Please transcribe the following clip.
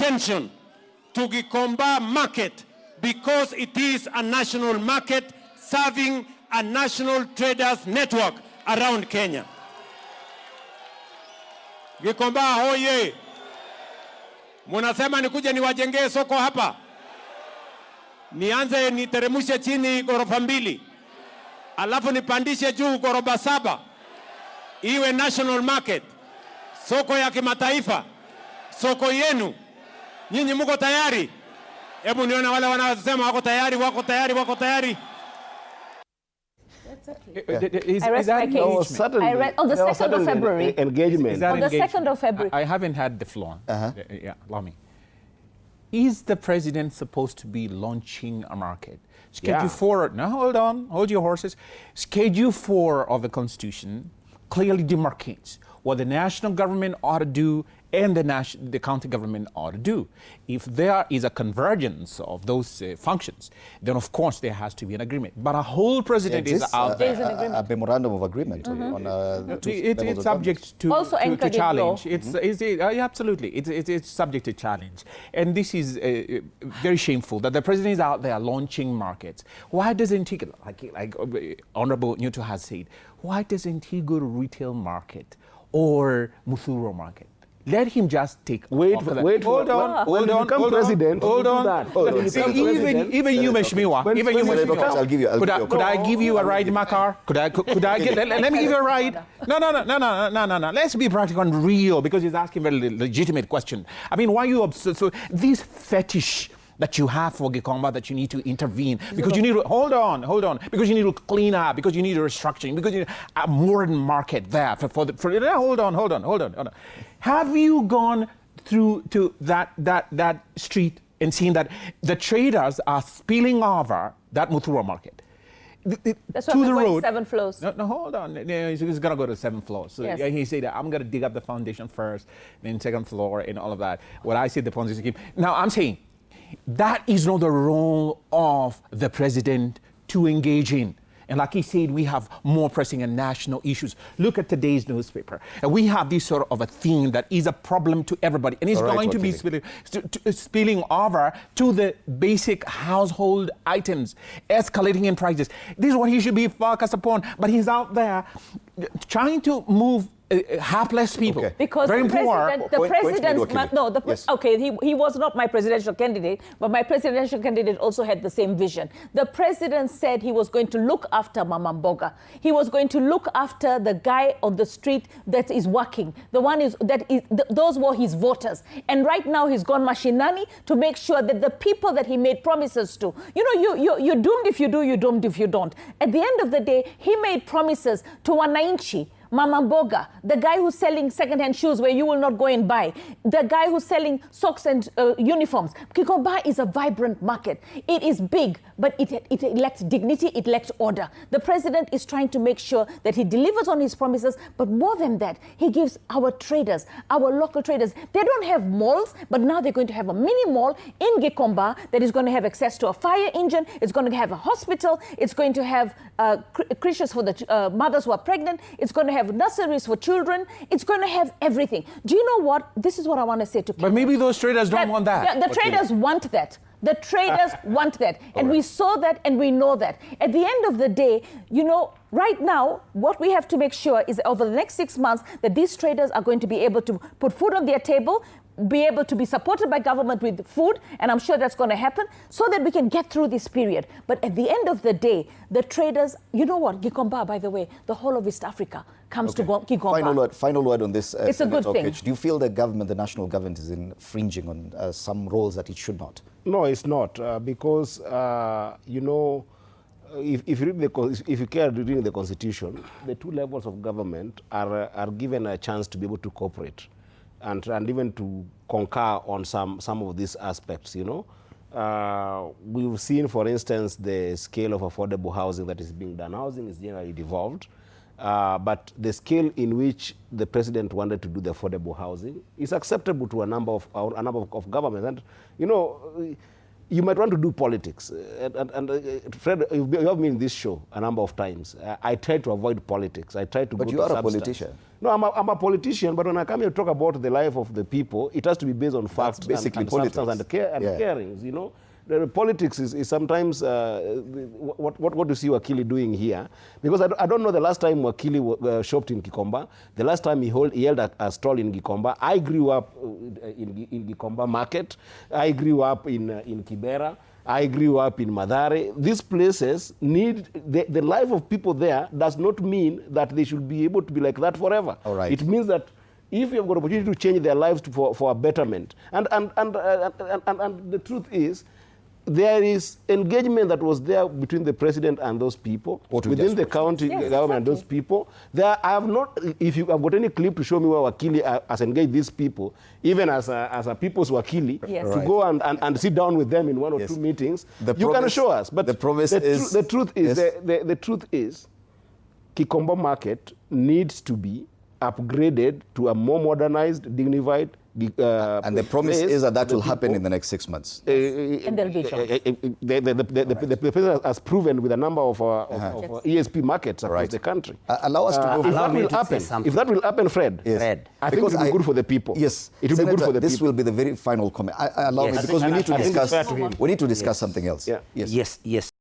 attention to Gikomba Market because it is a national market serving a national traders network around Kenya. Gikomba hoye! Munasema nikuje niwajengee soko hapa? Nianze niteremushe chini ghorofa 2, alafu nipandishe juu ghorofa 7, iwe national market, soko ya kimataifa, soko yenu. Nyinyi mko tayari? Hebu niona wale wanasema wako tayari, wako tayari, wako tayari. Is that engagement? Certainly, on the 2nd of February. Engagement. On the 2nd of February. I haven't had the floor. Yeah, allow me. Is the president supposed to be launching a market? Schedule 4, now hold on, hold your horses. Schedule 4 of the Constitution clearly demarcates what the national government ought to do and the county government ought to do. If there is a convergence of those functions, then of course there has to be an agreement. But a whole president is out there. A memorandum of agreement on it's subject to challenge. Absolutely, it's subject to challenge. And this is very shameful that the president is out there launching markets. Why doesn't he, like Honorable Newton has said, why doesn't he go to retail market or Muthurwa market? Let him just take. Hold on. Hold on. Even you, Meshmiwa. Even you, Meshmiwa. I'll give you. Could I give you a ride in my car? Could I get? Let me give you a ride. No. Let's be practical and real, because he's asking a very legitimate question. I mean, why are you obsessed? So this fetish that you have for Gikomba, that you need to intervene, because you need to, hold on, because you need to clean up, because you need a restructuring, because you need a modern market there hold on. Have you gone through to that street and seen that the traders are spilling over that Muthurwa market? That's why we're going 7 floors. No, hold on. He's going to go to 7 floors. So yes. He said, I'm going to dig up the foundation first, then 2nd floor and all of that. What I see the Ponzi scheme. Now, I'm saying, that is not the role of the president to engage in. And like he said, we have more pressing and national issues. Look at today's newspaper. And we have this sort of a theme that is a problem to everybody. And it's going to be spilling over to the basic household items, escalating in prices. This is what he should be focused upon. But he's out there trying to move hapless people. Okay. Because very the president, he was not my presidential candidate, but my presidential candidate also had the same vision. The president said he was going to look after Mama Mboga. He was going to look after the guy on the street that is working. Those were his voters. And right now he's gone machinani to make sure that the people that he made promises to, you're doomed if you do, you're doomed if you don't. At the end of the day, he made promises to Wananchi, Mama Mboga, the guy who's selling second-hand shoes where you will not go and buy, the guy who's selling socks and uniforms. Gikomba is a vibrant market. It is big, but it lacks dignity, it lacks order. The president is trying to make sure that he delivers on his promises, but more than that, he gives our traders, our local traders, they don't have malls, but now they're going to have a mini mall in Gikomba that is going to have access to a fire engine, it's going to have a hospital, it's going to have creches for the mothers who are pregnant, it's going to have nurseries for children. It's going to have everything. Do you know what? This is what I want to say to Kenya. But maybe those traders don't want that. Yeah, the traders want that. The traders want that. And we saw that and we know that. At the end of the day, right now, what we have to make sure is over the next 6 months that these traders are going to be able to put food on their table, be able to be supported by government with food, and I'm sure that's going to happen, so that we can get through this period. But at the end of the day, the traders, you know what, Gikomba, by the way, the whole of East Africa comes to Gikomba. Final word on this. It's a good thing. Do you feel the national government is infringing on some roles that it should not? No, it's not, because, if you care reading the Constitution, the 2 levels of government are given a chance to be able to cooperate and even to concur on some of these aspects, We've seen, for instance, the scale of affordable housing that is being done. Housing is generally devolved, but the scale in which the president wanted to do the affordable housing is acceptable to a number of governments. And, you might want to do politics. Fred, you have been in this show a number of times. I try to avoid politics. I try to But go you to are a substance. politician. No, I'm a politician, but when I come here to talk about the life of the people, it has to be based on facts basically and politics. substance and carings, you know. The politics is sometimes what you see Wakili doing here, because I don't know the last time Wakili shopped in Gikomba, the last time he held a stall in Gikomba. I grew up in Gikomba Market. I grew up in Kibera. I grew up in Mathare. These places need, the life of people there does not mean that they should be able to be like that forever. All right. It means that if you have got opportunity to change their lives for a betterment, and the truth is, there is engagement that was there between the president and those people, within the county government and those people. I have not, if you have got any clip to show me where Wakili has engaged these people, even as a people's Wakili, to go and sit down with them in one or two meetings, you can show us. But the truth is, Gikomba Market needs to be upgraded to a more modernized, dignified, and the promise is that will happen in the next 6 months. And there'll be jobs. The president has proven with a number of ESP markets across the country. Allow us to move. If that will happen, Fred, I think it will be good for the people. Yes, it will be good for the people. This will be the very final comment. Allow me, because we need to discuss. We need to discuss something else. Yes.